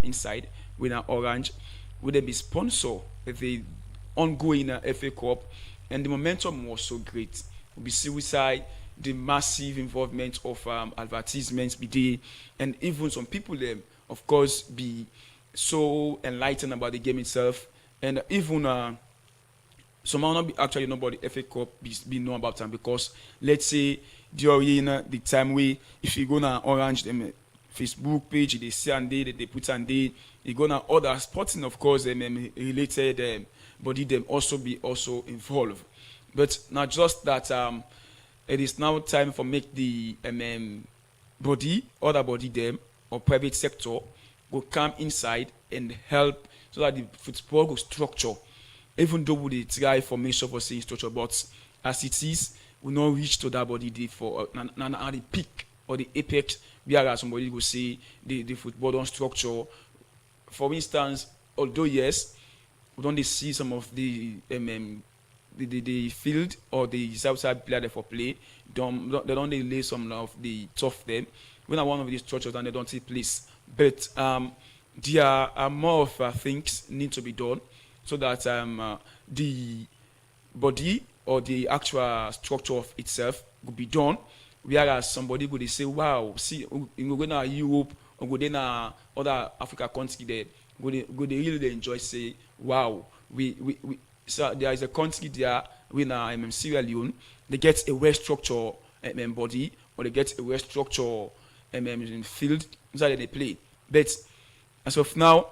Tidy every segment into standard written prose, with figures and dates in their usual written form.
inside with an orange. Would they be sponsor the ongoing FA Cup? And the momentum was so great. We see suicide, the massive involvement of advertisements be there, and even some people of course be so enlightened about the game itself, and even some might not be actually know about the FA Cup be know about them because let's say during the time we if you go na orange them Facebook page they see and they put and they go na other sporting of course related body them also be also involved, but not just that it is now time for make the body other body them or private sector go come inside and help so that the football go structure. Even though we try for make sure for saying structure, but as it is, we not reach to that body day for at the peak or the apex where somebody go say the football don't structure. For instance, although yes, we don't see some of the field or the outside player there for play, they don't lay some of the tough them. When are one of these structures and they don't take place. But there are more of things need to be done so that the body or the actual structure of itself could be done. Whereas somebody could say, wow, see, you go to Europe or go to other Africa country there, go they really enjoy say, wow, we so there is a country there in Sierra Leone, they get a well structured body or they get a well structured in field inside they play. But as of now,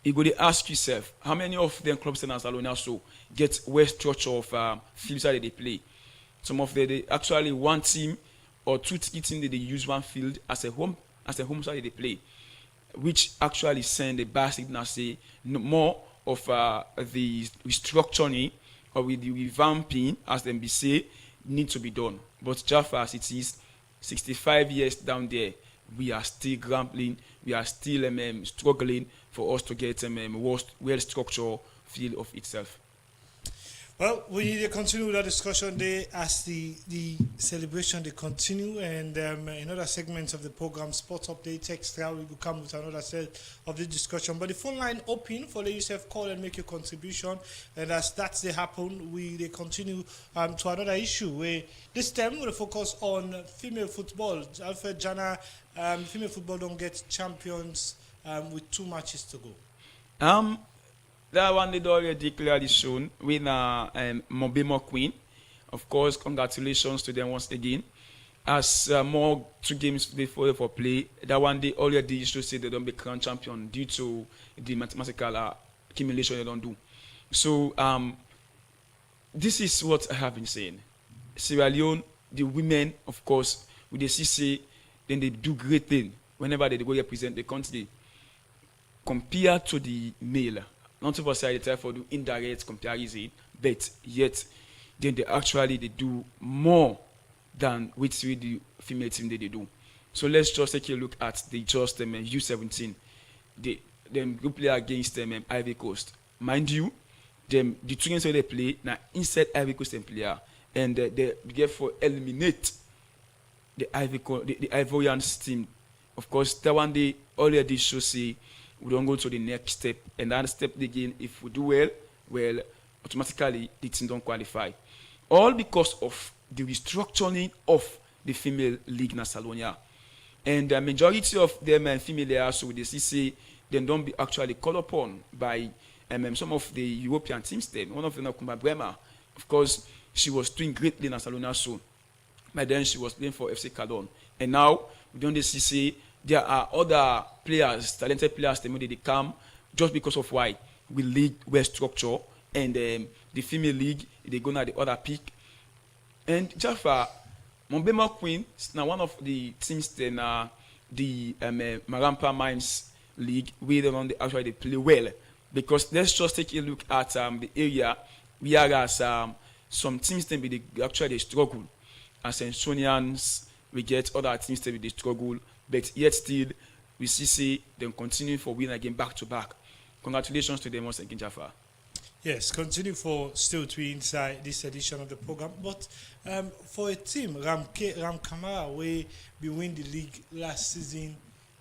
you go to ask yourself, how many of them clubs in Barcelona so get well structure of fields that they play? Some of them they actually one team or two teams that they use one field as a home side they play, which actually send a bad signal say more of the restructuring or with the revamping as them be say need to be done. But just as it is, 65 years down there, we are still grumbling, we are still struggling for us to get well structured field of itself. Well, we need to continue that discussion there as the celebration they continue, and in other segments of the program, Sports Update Extra, we will come with another set of the discussion. But the phone line open for let yourself call and make your contribution, and as that's they happen, they continue to another issue where this time we'll focus on female football. Alfred Jana, female football don't get champions with 2 matches to go. That one they already clearly shown with Mobimo Queen. Of course, congratulations to them once again. As more 2 games before for play, that one they already should say they don't become champion due to the mathematical accumulation they don't do. So this is what I have been saying. Sierra Leone, the women, of course, with the CC, then they do great thing whenever they go represent the country. Compared to the male. Not to say they try for do indirect comparison, but yet then they do more than with the female team that they do. So let's just take a look at the U17. Them go play against them Ivory Coast. Mind you, the 2 games they play now inside Ivory Coast and player, and they therefore eliminate the Ivorian team. Of course, that one they already show say we don't go to the next step, and that step again, if we do well, automatically the team don't qualify. All because of the restructuring of the female league in Salonia. And the majority of them female so they see they don't be actually called upon by some of the European teams then. One of them Kumba Bremer. Of course, she was doing greatly in Salonia so. But then she was playing for FC Cadon. And now we don't see there are other players, talented players, they come just because of why we league well structure and the female league they go now the other peak. And Jaffa, Mombema Queen is now one of the teams then the Marampa Mines League where they actually they play well. Because let's just take a look at the area whereas some teams then they actually struggle. As Sonians, we get other teams that they struggle. But yet still, we see them continue for win again back to back. Congratulations to them once again, Jaffa. Yes, continue for still to be inside this edition of the program. But for a team, Ram Kamara, where we win the league last season,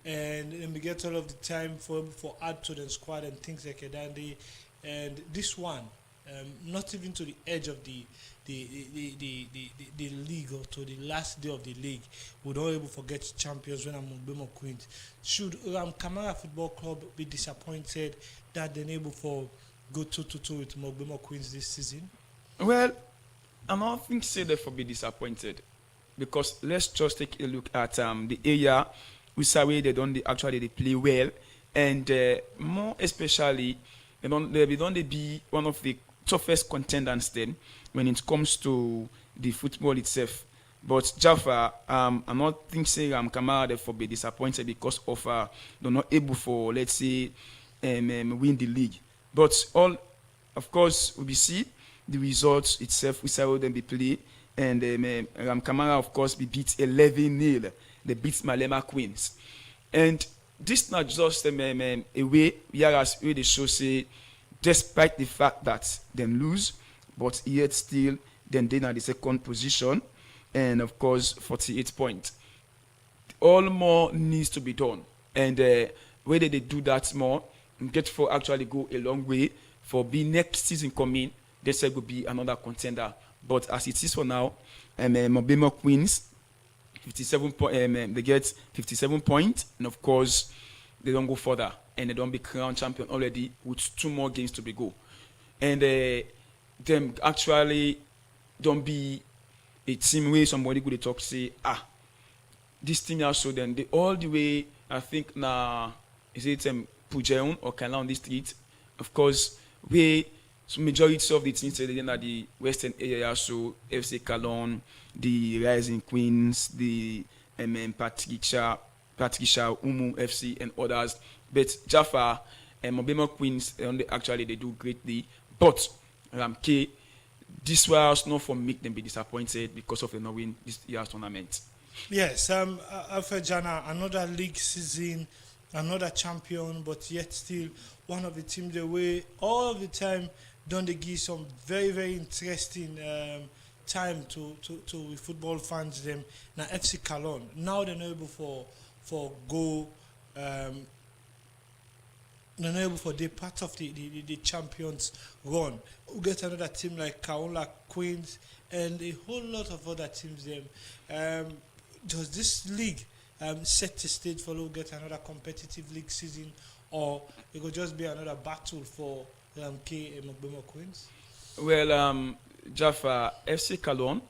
and we get all of the time for add to the squad and things like that. And this one, not even to the edge of the league or to the last day of the league, we don't able forget champions when I'm Mogbemo Queens. Should Kamara Football Club be disappointed that they're able for go 2-2 with Mogbemo Queens this season? Well, I don't think say they for be disappointed, because let's just take a look at the area Usawe they play well, and more especially they don't be one of the toughest contenders then when it comes to the football itself. But Jaffa, I'm not think say Kamara therefore be disappointed because of they're not able for, let's say, win the league. But all, of course, we see the results itself. We saw them be play, and Kamara, of course, be beat 11-0. They beat Malema Queens, and this not just a way. Whereas they show say, despite the fact that they lose, but yet still then they are the second position, and of course 48 points. All more needs to be done, and whether they do that more, get for actually go a long way for be next season coming. They said will be another contender, but as it is for now, Mobimo Queens 57 they get 57 points, and of course they don't go further, and they don't be crowned champion already with 2 more games to be go, and them actually don't be a team where somebody could talk say this team also then they all the way I think now is it Pujeon or Kala on the street, of course where so majority of the teams are the western area, so FC Calon, the Rising Queens, the Patricia, Umu FC and others. But Jaffa and Mobema Queens actually they do greatly. But Ramke, this was not for make them be disappointed because of the not win this year's tournament. Yes, Alfred Jana, another league season, another champion, but yet still one of the teams the way all the time don't they give some very, very interesting time to football fans them. Now FC Calon, now they're not able for go they're not able for the part of the champions run. We get another team like Kaola Queens and a whole lot of other teams them. Does this league set the stage for we'll get another competitive league season, or it could just be another battle for K and Mogbemo Queens? Well, Jaffa, FC Calon,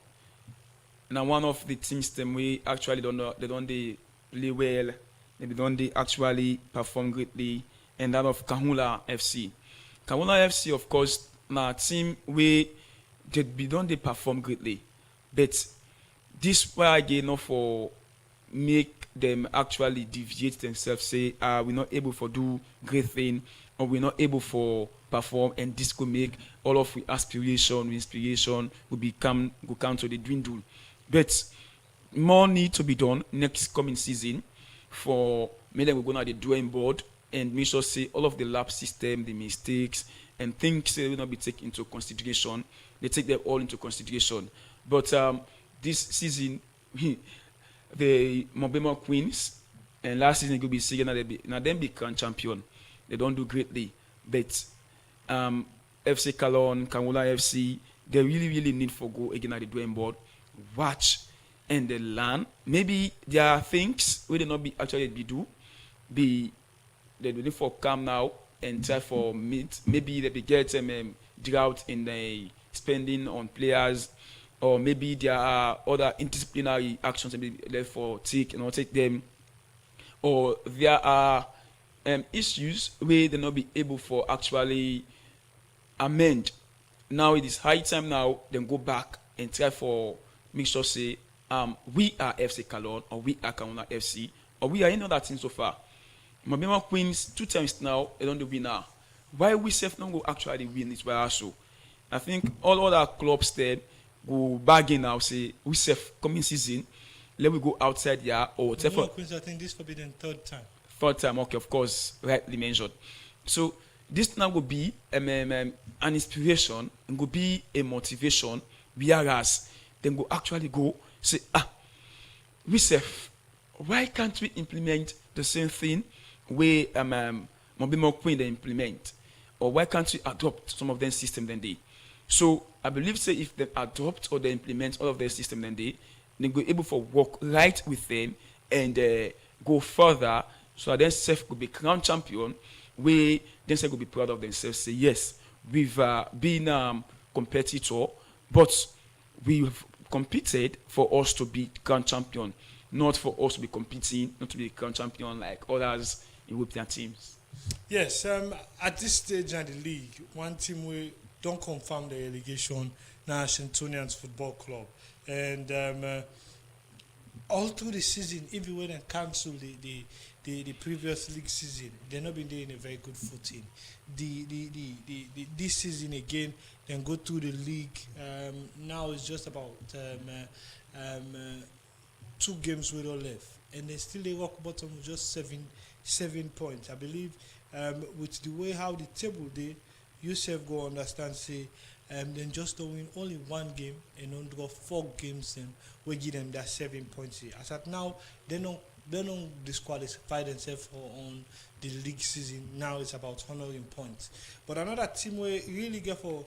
now one of the teams them we actually don't know, they don't play well, they don't actually perform greatly, and that of Kahula FC. Kahula FC, of course, now team we don't perform greatly, but this why again not for make them actually deviate themselves, say we're not able for do great thing, or we're not able for perform, and this could make all of the inspiration will come to the dwindle. But more need to be done next coming season for maybe we're gonna the drawing board and make sure say all of the lab system, the mistakes and things will not be taken into consideration. They take them all into consideration. But this season the Mobema Queens, and last season could be seeing now them be crown champion. They don't do greatly, but FC Calon, Kamula FC, they really need for go again at the drawing board, watch and they learn. Maybe there are things we not be actually they need for come now and try for meet. Maybe they get drought in the spending on players, or maybe there are other interdisciplinary actions that for take them, or there are issues where they not be able for actually amend. Now it is high time now then go back and try for make sure say we are FC Calon, or we are Kauna FC, or we are any other team so far. Mobema Queens 2 times now they don't do winner. Why we self not go actually win it by also? I think all other clubs there go bargain now, say we self coming season, let we go outside here or Mobema Queens, I think this forbidden third time. Third time, okay, of course, rightly mentioned. So this now will be an inspiration and will be a motivation, whereas then go actually go say we self, why can't we implement the same thing where Mobile Queen they implement? Or why can't we adopt some of their system than they? So I believe say if they adopt or they implement all of their system than they go able for work right with them and go further so that themselves could be crown champion where themselves could be proud of themselves. Say yes, we've been competitor, but we've competed for us to be crown champion, not for us to be competing, not to be crown champion like others European teams. Yes, at this stage in the league, one team we don't confirm the relegation now Shintonians Football Club. And all through the season, even when they cancel the previous league season, they've not been there in a very good footing. This season again, then go through the league. Now it's just about 2 games with all left, and they still they rock bottom with just 7 points. I believe with the way how the table they, yourself go understand say then just don't win only 1 game and don't draw 4 games then we give them that 7 points here. As at now they don't disqualify themselves for on the league season. Now it's about honoring points. But another team where really get for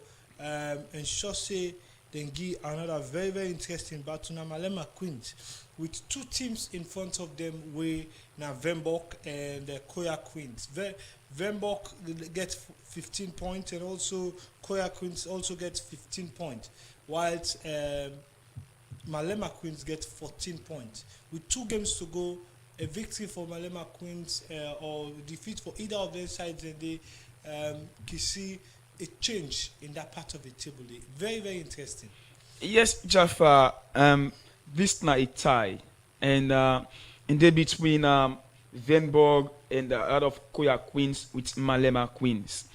ensure say then give another very, very interesting battle now Malema Queens with 2 teams in front of them where now Vembok and Koya Queens. Vembok gets 15 points and also Koya Queens also gets 15 points, whilst Malema Queens get 14 points. With 2 games to go, a victory for Malema Queens or defeat for either of their sides, and they can see a change in that part of the table. Very, very interesting. Yes, Jaffa, this na a tie. And in the between Venborg and the out of Koya Queens with Malema Queens.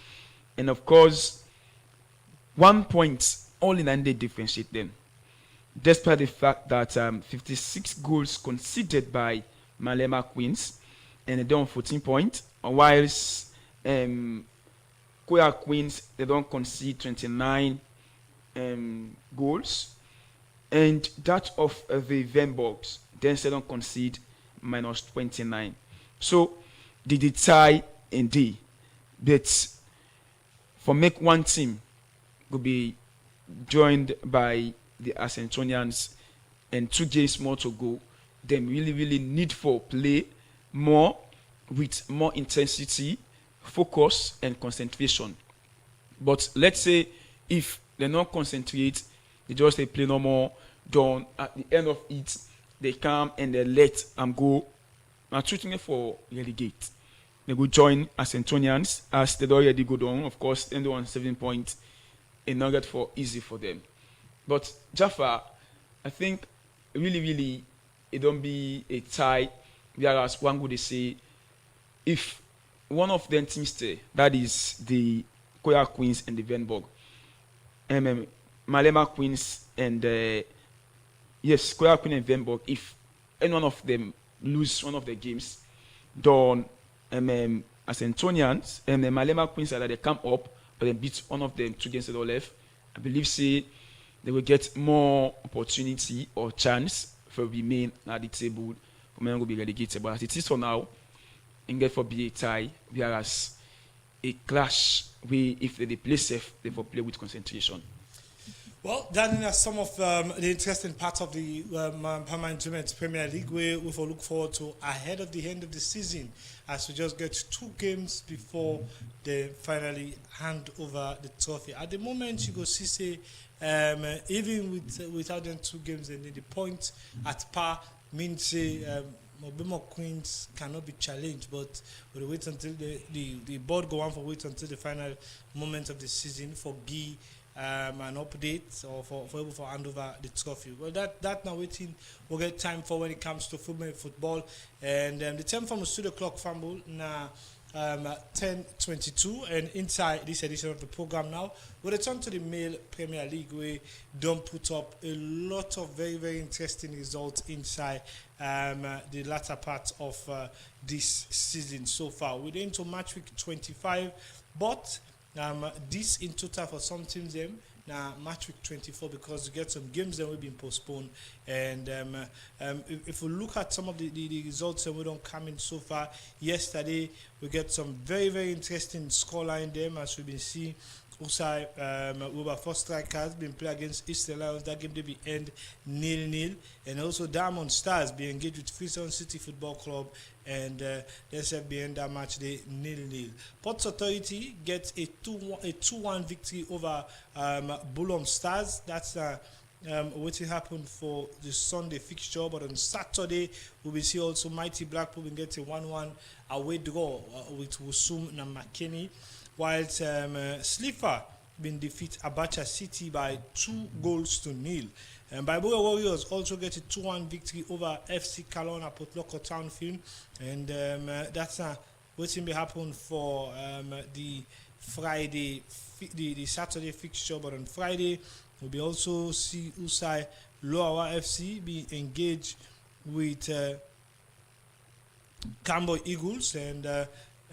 And of course, 1 point only 9 they differentiate them. Despite the fact that 56 goals conceded by Malema Queens and they don't 14 points, whilst Koya Queens they don't concede 29 goals, and that of the Venborgs then they don't concede minus 29. So the tie indeed, but for make one team will be joined by the Ascentonians and 2 games more to go, then really need for play more with more intensity, focus and concentration. But let's say if they not concentrate, they just they play no more, done at the end of it, they come and they let them go. I'm treating it for relegate. They will join Ascentonians as they already go down, of course, and they want 7 points, a nugget for easy for them. But Jaffa, I think really it don't be a tie. Whereas one would say if one of them teams stay, that is the Koya Queens and the Venborg, Malema Queens and yes, Koya Queen and Venborg, if any one of them lose one of the games, then as Antonians and Malema Queens that they come up but they beat one of them 2 games to the left, I believe say they will get more opportunity or chance for remain at the table for men will be relegated. But as it is for now, in get for be a tie, whereas a clash where if they play safe, they will play with concentration. Well, that is some of the interesting parts of the Permanent Women's Premier League where we will look forward to ahead of the end of the season as we just get 2 games before they finally hand over the trophy. At the moment, you go see say even without them 2 games, and the point at par means say Mobimo Queens cannot be challenged, but we'll wait until the board go on for wait until the final moment of the season for Guy an update or for able to hand over the trophy. Well, that now waiting we'll get time for when it comes to football. And the time from the studio clock fumble now 10:22, and inside this edition of the program now we'll return to the male Premier League where don't put up a lot of very, very interesting results inside the latter part of this season so far. We're into match week 25, but this in total for some teams them now match week 24 because we get some games that will be postponed. And if we look at some of the results that we don't come in so far, yesterday we get some very, very interesting scoreline there as we've been seeing. Usai Wilberforce Strikers been play against Eastern Lions. That game they be end 0-0, and also Diamond Stars be engaged with Freestone City Football Club, and they said be end that match they 0-0. Ports Authority gets a 2-1 victory over Bulom Stars. That's what will happen for the Sunday fixture, but on Saturday we will see also Mighty Blackpool will get a 1-1 away draw with Wusum and McKinney. Whilst Slipher been defeat Abacha City by 2-0. And Bible Warriors also get a 2-1 victory over FC Kalon at Port Local Townfield. And that's what's going to happen for the Friday, the Saturday fixture. But on Friday, we'll be also see Usai Loawa FC be engaged with Cambo Eagles,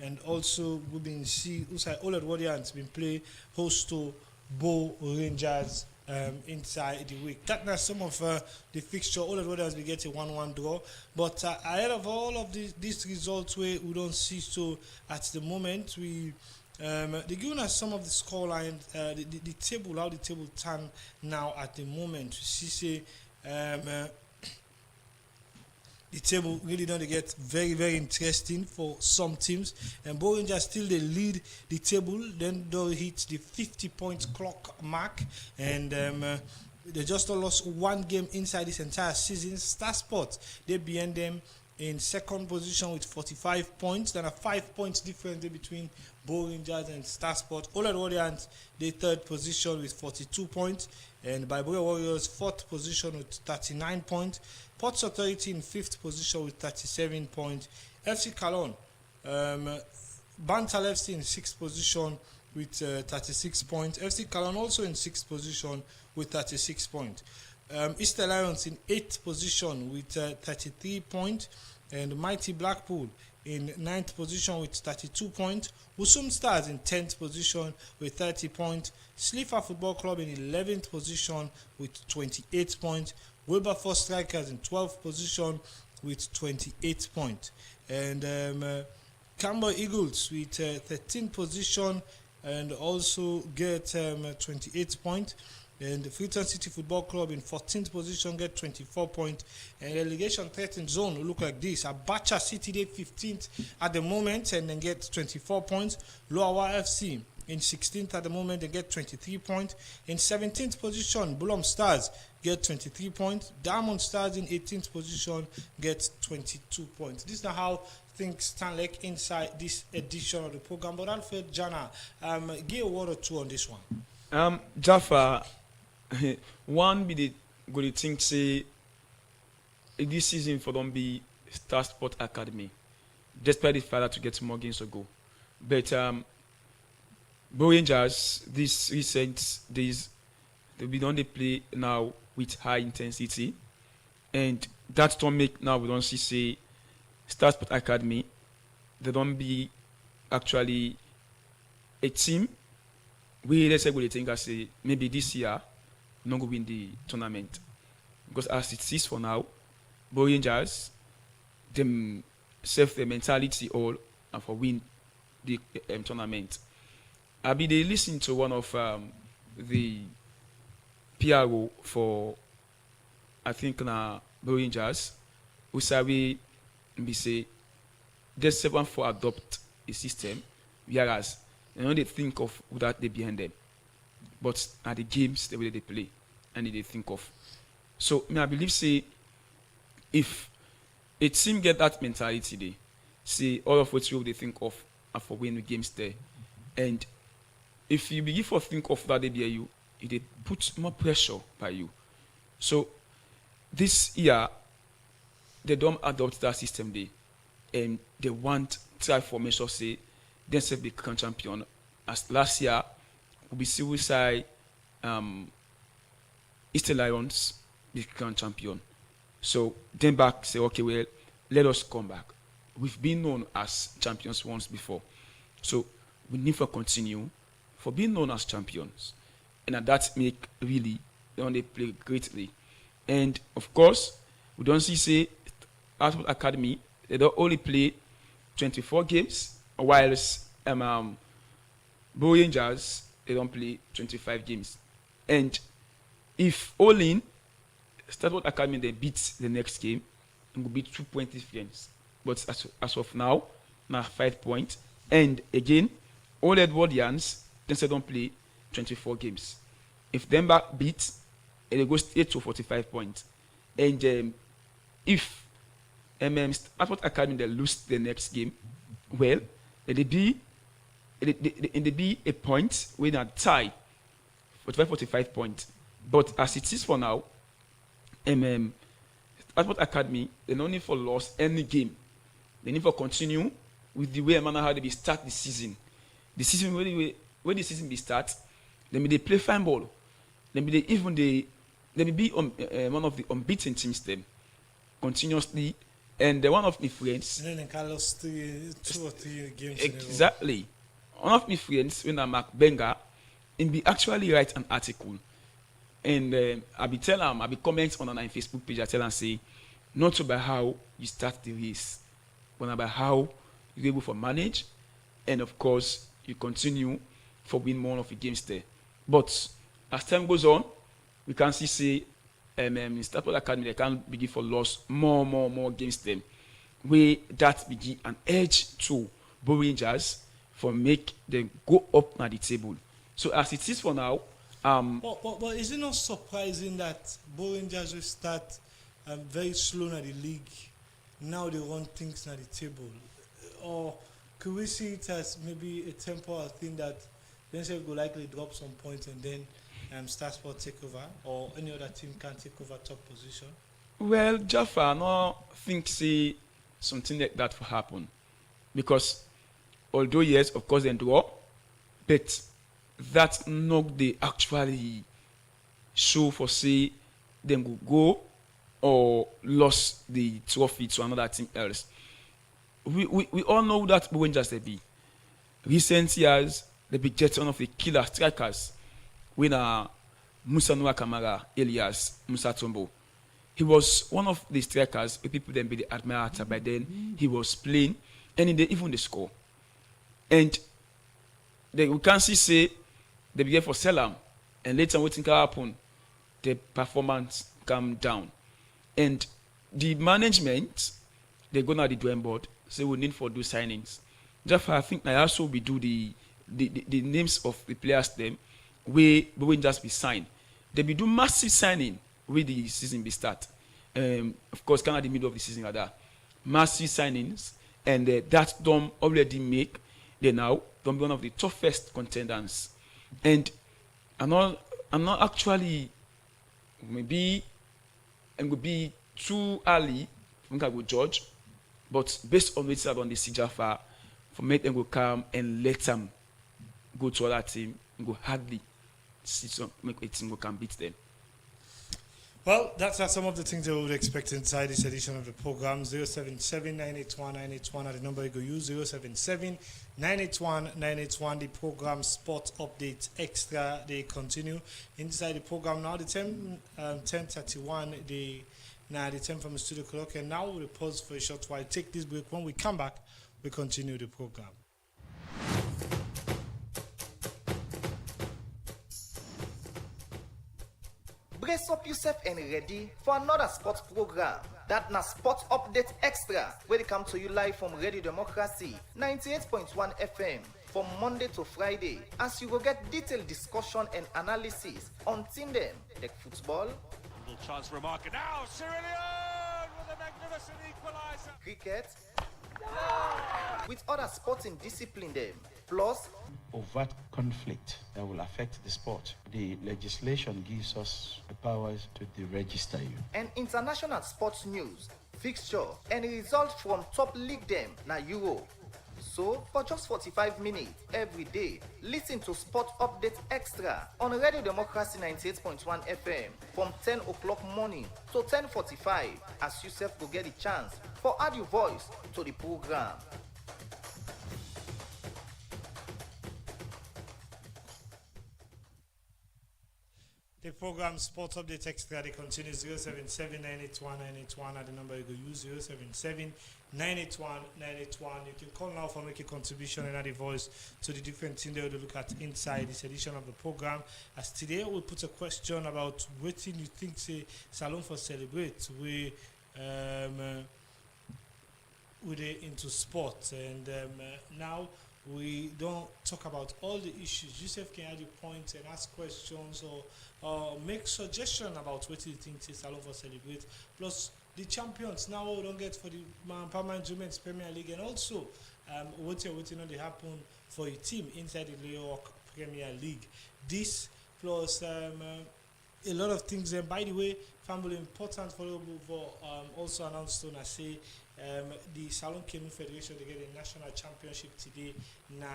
and also we've been see Usai Olet Warriors been play host to Bo Rangers inside the week. That's some of the fixture. Olet Warriors will get a 1-1 draw, but ahead of all of these results we don't see, so at the moment we they're giving us some of the scoreline, the table, how the table turn now at the moment. We see the table really don't get very, very interesting for some teams. And Bo Rangers still they lead the table. Then they hit the 50-point clock mark. And they just lost one game inside this entire season. Star Sports, they behind them in second position with 45 points. Then a 5 points difference between Bo Rangers and Star Sports. Olet Warriors, they third position with 42 points. And Bible Warriors, fourth position with 39 points. Ports Authority in fifth position with 37 points. FC Kalon, Bantal FC in sixth position with 36 points. FC Kalon also in sixth position with 36 points. Eastern Lions in eighth position with 33 points. And Mighty Blackpool in ninth position with 32 points. Wusum Stars in 10th position with 30 points. Slipher Football Club in 11th position with 28 points. Wilberforce Strikers in 12th position with 28 points. And Camber Eagles with 13th position and also get 28 points. And the Freetown City Football Club in 14th position get 24 points. And relegation threatened zone look like this. Abacha City they 15th at the moment and then get 24 points. Loawa FC in 16th at the moment, they get 23 points. In 17th position, Bulom Stars get 23 points. Diamond Stars in 18th position get 22 points. This is not how things stand like inside this edition of the program. But Alfred Jana, give a word or two on this one. Jaffa, one be the good thing say this season for them be Star Sport Academy, despite the fact to get more games ago. But Bo Rangers, this recent days, they be done they play now with high intensity, and that don't make now we don't see say Star Sport Academy. They don't be actually a team. We let's say we think I say maybe this year not going to win the tournament because as it is for now, Bo Rangers them save the mentality all and for win the tournament. I be they listen to one of the PRO for I think na Bo Rangers who say we say they 7 for adopt a system, whereas they know they think of that they behind them, but at the games the way they play and they think of. So I believe say if a team get that mentality, they see all of what you they think of and for win the games there, and if you begin to think of that they be you, it puts more pressure by you. So this year they don't adopt that system they, and they want try for measure say themselves become champion. As last year we be see we say Eastern Lions become champion. So then back say okay, well let us come back. We've been known as champions once before, so we need to continue for being known as champions. and that make really they play greatly. And of course, we don't see say Output Academy they don't only play 24 games, whilst Bo Rangers they don't play 25 games. And if all in Starport Academy they beat the next game, it will be 2 point difference. But as of now 5 points. And again, all Edwardians they don't play 24 games. If them back beat, it goes straight to 45 points. And if Starport Academy they lose the next game, well, they be a point with a tie 45 points. But as it is for now, Starport Academy they don't need for loss any game. They need for continue with the way manner how they be start the season. The season when the season be start, they play fine ball. They be one of the unbeaten teams them continuously, and the one of my friends. And then they can lose 2 or 3 games. Exactly. One of my friends, when I Mark Benga, and be actually write an article, and I be tell him, I be comment on our Facebook page. I tell him say, not about how you start the race, but about how you're able to manage, and of course you continue for win more of the games there. But as time goes on, we can see say Starport Academy they can begin for loss more games them. Where that begin an edge to Bo Rangers for make them go up at the table. So as it is for now, but is it not surprising that Bo Rangers will start very slow in the league? Now they run things at the table, or could we see it as maybe a temporary thing that then say will likely drop some points and then Starsport take over, or any other team can take over top position? Well, Jaffa, I don't think say something like that will happen, because although yes, of course they draw, but that's not the actually show for say them will go or lost the trophy to another team else. We all know that Rangers they be. Recent years they be just one of the killer strikers. When Musa Noah Kamara, Elias, Musa Tombo. He was one of the strikers where people then be the admirer by then. He was playing and even the score. And we can see say they began for Selam, and later what can happen, the performance come down. And the management they go now the drawing board, say we need for do signings. Therefore, I think I also we do the names of the players them we won't just be signed. They be do massive signing with the season be start. Of course, kind of the middle of the season like that. Massive signings, and that don't already make they now don't be one of the toughest contenders. And I'm not actually maybe and would be too early I think I will judge, but based on what's on the Sijafa, for me them go come and let them go to other team and go hardly see some make a team who can beat them. Well, that's some of the things that we would expect inside this edition of the program. 077-981-981 at the number you go use. 077-981-981. The program Sport Update Extra. They continue inside the program now. The 10:31. The 10 from the studio clock. And now we'll pause for a short while. Take this break. When we come back, we continue the program. Brace up yourself and ready for another sports program. That na Sport Update Extra, where they come to you live from Radio Democracy 98.1 FM from Monday to Friday, as you will get detailed discussion and analysis on team them like football, little chance for a marker now. Cyrillion with a magnificent equaliser. Cricket, with other sporting discipline them. Plus, overt conflict that will affect the sport. The legislation gives us the powers to deregister you. And international sports news, fixture, and results from top league them na Euro. So, for just 45 minutes every day, listen to Sport Update Extra on Radio Democracy 98.1 FM from 10 o'clock morning to 10:45, as yourself will get a chance for add your voice to the program. The program Sports Update Extra, they continue 077-981-981 at the number you go use 077-981-981. You can call now for make a contribution and add a voice to the different things that we look at inside this edition of the program. As today we put a question about what you think say Salon for Celebrate with into sports, and now we don't talk about all the issues. Joseph can add your points and ask questions or make suggestions about what you think is Salon for Celebrate. Plus the champions now we don't get for the Permanent Women's Premier League, and also what you're waiting on to happen for your team inside the New York Premier League. This plus a lot of things. And by the way, family important for also announced on I say the Salon Canoe Federation they get a national championship today na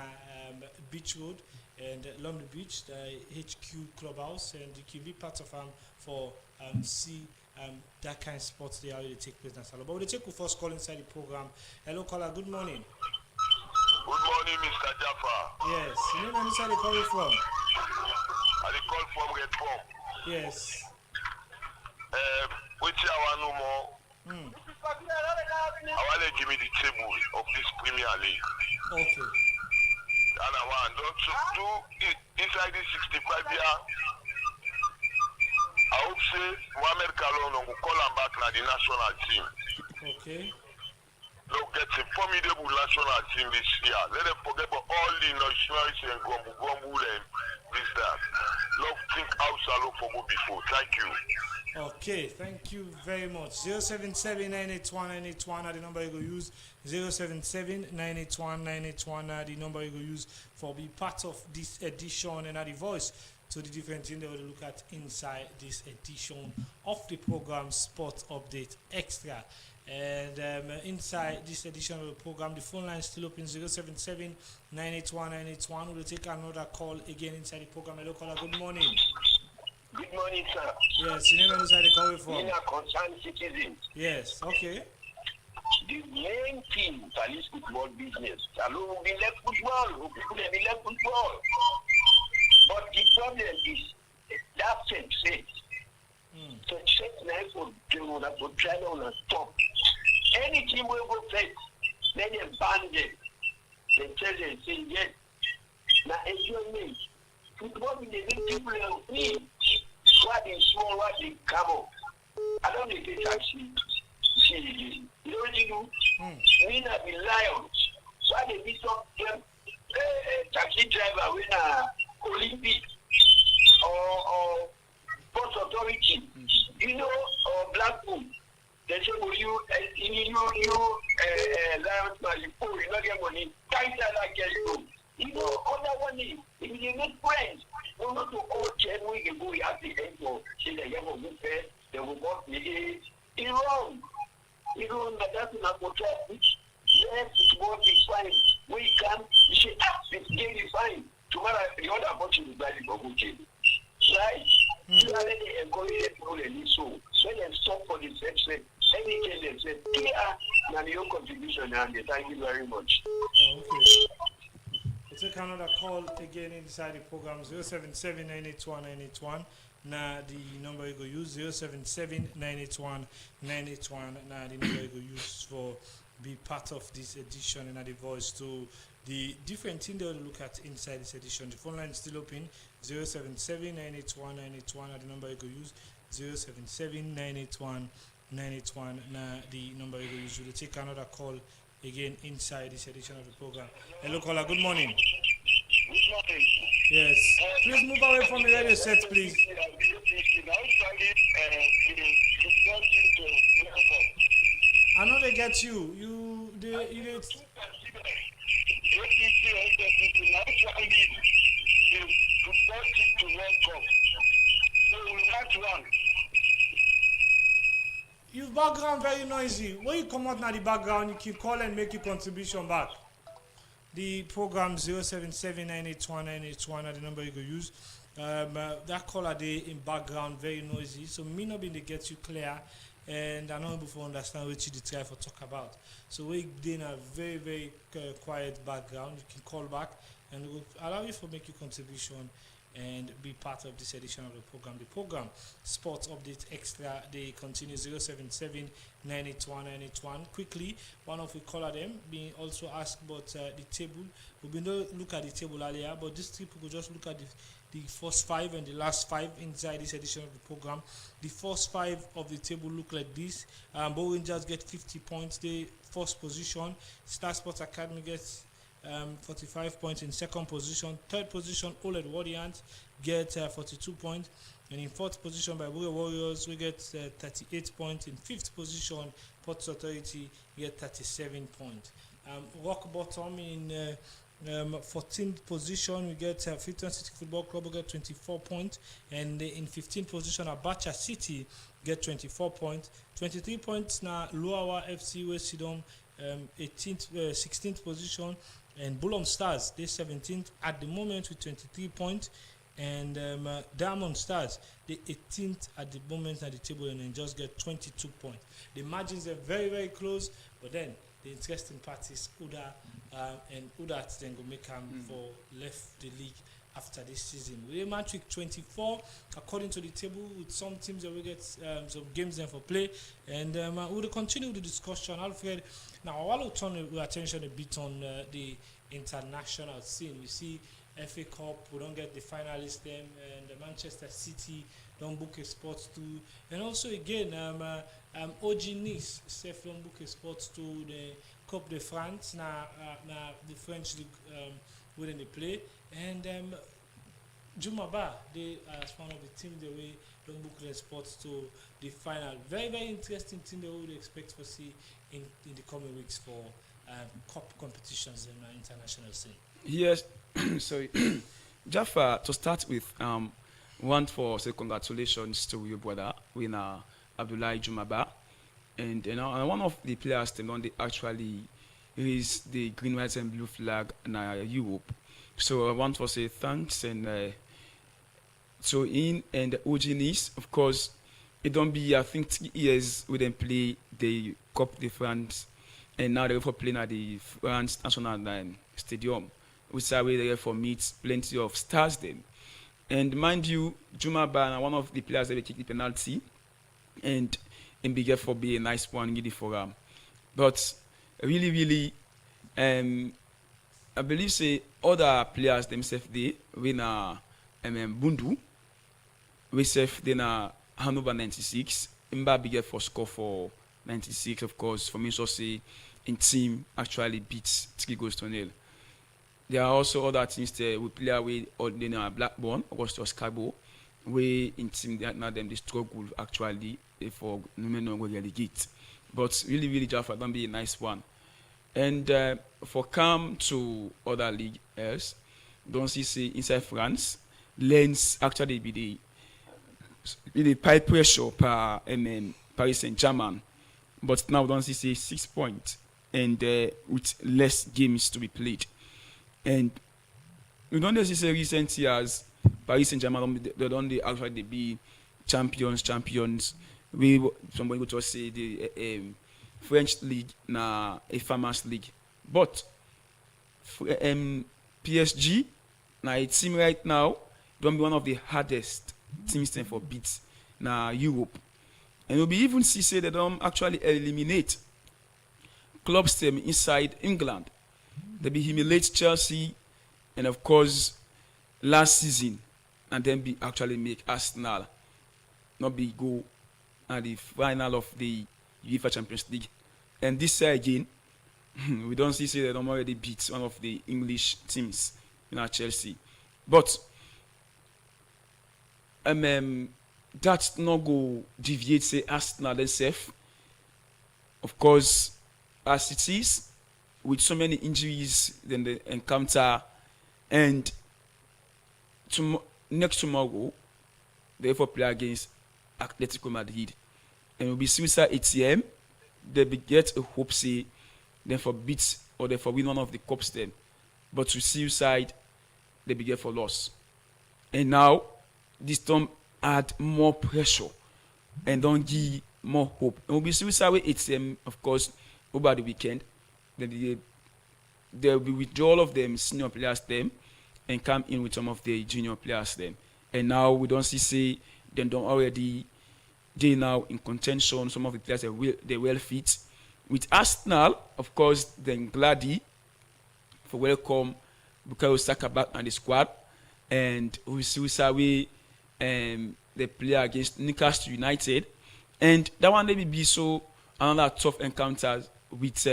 Beach Road and London Beach, the HQ Clubhouse, and you can be part of for see that kind of sports they already take place in Salon. But we take the first call inside the program. Hello caller, good morning. Good morning, Mr. Jaffa. Yes, you know where inside the call from? I call from Red Form. Yes. Which I want no more. I want to give me the table of this Premier League. Okay. And I want do inside this 65 year. I hope say Mohamed Kalon will call him back to the national team. Okay. They'll get a formidable national team this year. Let them forget about all the nationals and Gombu and this that. Love think house alone for go before. Thank you. Okay, thank you very much. 077-981-981 are the number you go use. 077-981-981 are the number you go use for be part of this edition and are the voice to the different things that we'll look at inside this edition of the program Sport Update Extra. And inside this edition of the program, the phone line is still open 077-981-981. We'll take another call again inside the program. Hello caller, good morning. Good morning, sir. Yes, you never inside the call from. We are concerned citizens. Yes, okay. The main thing for this football business, alone we left football, who people they left football. But the problem is that same sex. So check now for China on top. Any team will go face, then they ban them. They tell them, say yes. Now enjoyment. Football in the big people are free. What is small, what is come. I don't think it's actually see. You know what you do? We not be lions. So I be some taxi driver when Olympic or Sports Authority, you know, or Blackpool. They say, well, you lions, man, you not get money. Tighter like you. You know, other one is, if you make friends, we not to all 10 weeks ago, we have the end for, say, they have a good fair, they will work the age. It's wrong. You know, but that's not what yes, it's what is fine. We can, you say, this game is fine. Tomorrow, the other option is valid for good game. Right? You are ready and go ahead and so. When they stop for the section, anything they say, clear, and your contribution, and thank you very much. Okay. We'll take another call again inside the program 077-981-981. Now the number you go use 077-981-981. Now the number you go use for be part of this edition and the voice to the different thing they'll look at inside this edition. The phone line is still open 077-981-981 at the number you go use 077-981-981. Now the number you go use. We'll take another call again inside this edition of the program. Hello caller, good morning. Good morning. Yes. Please move away from the radio set, please. I know they get you. You did. Your background very noisy. When you come out now the background, you can call and make your contribution back. The program 077-981-981 are the number you go use. That caller day in background very noisy, so me not being to get you clear, and I'm not able to understand what you try for talk about. So we in a very very quiet background. You can call back and we'll allow you to make your contribution and be part of this edition of the program. The program Sports Update Extra, they continue 077 981 981. Quickly, one of the caller them being also asked about the table. We've been look at the table earlier, but this trip we could just look at the first 5 and the last 5 inside this edition of the program. The first 5 of the table look like this. Bow Rangers get 50 points. The first position. Star Sports Academy gets 45 points in second position. Third position, Old Warriors get 42 points. And in fourth position, by Warriors, we get 38 points. In fifth position, Ports Authority get 37 points. Rock Bottom in 14th position, we get 15th City Football Club, we get 24 points. And in 15th position, Abacha City get 24 points. 23 points now, Luawa FC West Sidom, 16th position. And Bulom Stars, they 17th at the moment with 23 points. And Diamond Stars, they 18th at the moment at the table and then just get 22 points. The margins are very, very close, but then the interesting part is Uda and Uda then go make for left the league after this season. We match week 24 according to the table with some teams that will get some games then for play, and we'll continue the discussion. Alfred, now I will turn our attention a bit on the international scene. We see FA Cup, we don't get the finalists them, and the Manchester City don't book a spot to, and also again OG Nice self don't book a spot to the Coupe de France now the French league where they play, and Jumaba they as one of the teams that we don't book their spots to the final. Very, very interesting thing that we would expect to see in the coming weeks for cup competitions in the international scene. Yes, sorry. Jaffa, to start with, want for say congratulations to your brother, winner Abdullahi Jumaba. And one of the players they actually raise the green, white, and blue flag in Europe. So I want to say thanks, and so in and OG Nice, of course, it don't be I think 3 years we didn't play the Coupe de France, and now they're for playing at the France National Stadium. We say we there for meet plenty of stars then. And mind you, Jumaba, one of the players that will kick the penalty, and bigger for be a nice one, giddy for him. But really, I believe say other players themselves they win Bundu, we say they na Hanover 96, Mba bigger for score for 96, of course. For me, so say in team actually beats 3 goals to 0. There are also other teams that we play with ordinary Blackburn, Augustus Cabo, we in team that now them they struggle actually for no relegate. But really Jaffa don't be a nice one. And for come to other league else, don't see say inside France, Lens actually be the high pressure per Paris Saint-Germain. But now don't see say 6 points and with less games to be played. And we don't see say recent years Paris Saint-Germain they don't actually be champions. Somebody would just say the French league na a farmers league, but PSG na a team right now don't be one of the hardest teams for beats na Europe, and we even see say they don't actually eliminate clubs them inside England. They be humiliate Chelsea, and of course last season, and then be actually make Arsenal not be go at the final of the UEFA Champions League. And this year again, we don't see say they don't already beat one of the English teams Chelsea. But that's not go deviate say Arsenal themselves. Of course, as it is, with so many injuries then they encounter, and next tomorrow they will play against Atletico Madrid, and will be suicide ATM. They be get a hope say then for beat or they for win one of the cups then, but to suicide they be get for loss. And now this time add more pressure and don't give more hope. And will be suicide with ATM, of course, over the weekend. Then they will withdraw all of them senior players them, and come in with some of the junior players then. And now we don't see them don't already they now in contention. Some of the players they well fit. With Arsenal, of course, then Glady for welcome Bukayo Saka back on the squad, and we see they play against Newcastle United, and that one may be so another tough encounters with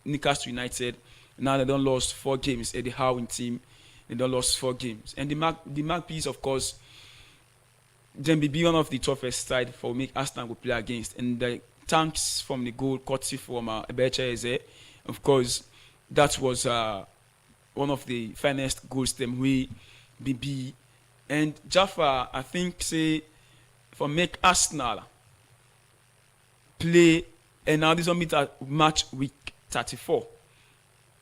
Newcastle United. Now they don't lost 4 games. Eddie Howe team, they don't lost 4 games, and the Magpies, of course, then be one of the toughest side for make Arsenal will play against, and the thanks from the goal courtesy from Eberechi Eze. Of course, that was one of the finest goals them we BB and Jaffa. I think say for make Arsenal play, and now this one meet at match week 34,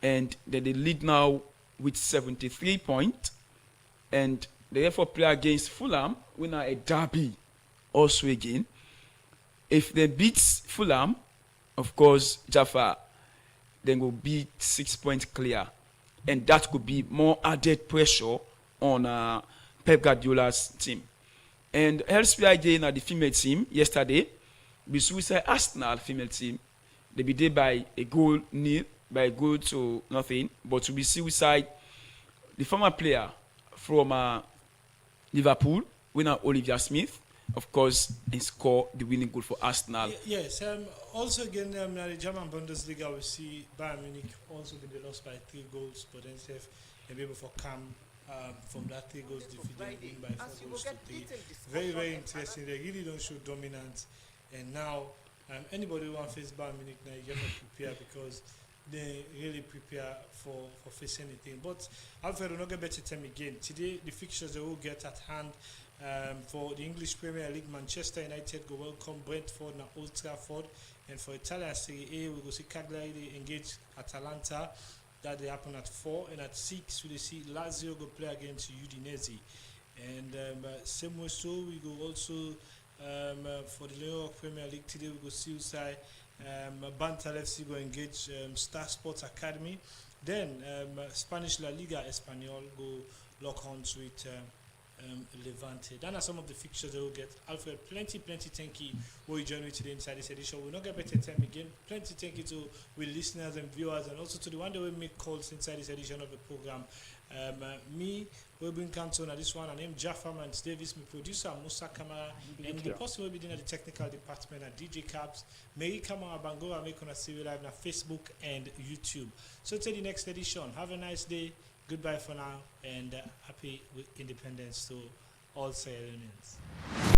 and they lead now with 73 points, and they therefore play against Fulham, winner a derby also again. If they beat Fulham, of course, Jaffa then will be 6 points clear, and that could be more added pressure on Pep Guardiola's team. And elsewhere again at the female team yesterday, we saw Arsenal female team, they be there by a goal to nothing. But we see side the former player from Liverpool, winner Olivia Smith, of course, and score the winning goal for Arsenal. Yes. Also again, in the German Bundesliga, we see Bayern Munich also they lost by 3 goals, but then they'll be able to come from that 3 goals defeat, they win by 4 goals to 3. Very, very interesting. They really don't show dominance, and now anybody who wants to face Bayern Munich now, you have to prepare because they really prepare for facing anything. But Alfred, we're not get better time again. Today, the fixtures they will get at hand. For the English Premier League, Manchester United go welcome Brentford and Old Trafford, and for Italian Serie A, we go see Cagliari engage Atalanta. That they happen at 4, and at 6 we see Lazio go play against Udinese, and same way so we go also for the New York Premier League today we go see Usai Bantal FC go engage Star Sports Academy. Then Spanish La Liga Espanyol go lock horns with Levante. That are some of the fixtures they will get. Alfred, plenty thank you for you joining me today inside this edition. We'll not get better time again. Plenty thank you to we listeners and viewers, and also to the one that will make calls inside this edition of the program. Me, we'll bring counsel on this one. I name Jaffa Mans Davis, my producer Musa Kamara, and the person will be doing at the technical department at DJ Cabs. Mary Kamara Bangora make on a see live on Facebook and YouTube. So till the next edition, have a nice day. Goodbye for now, and happy independence to all Sierra Leoneans.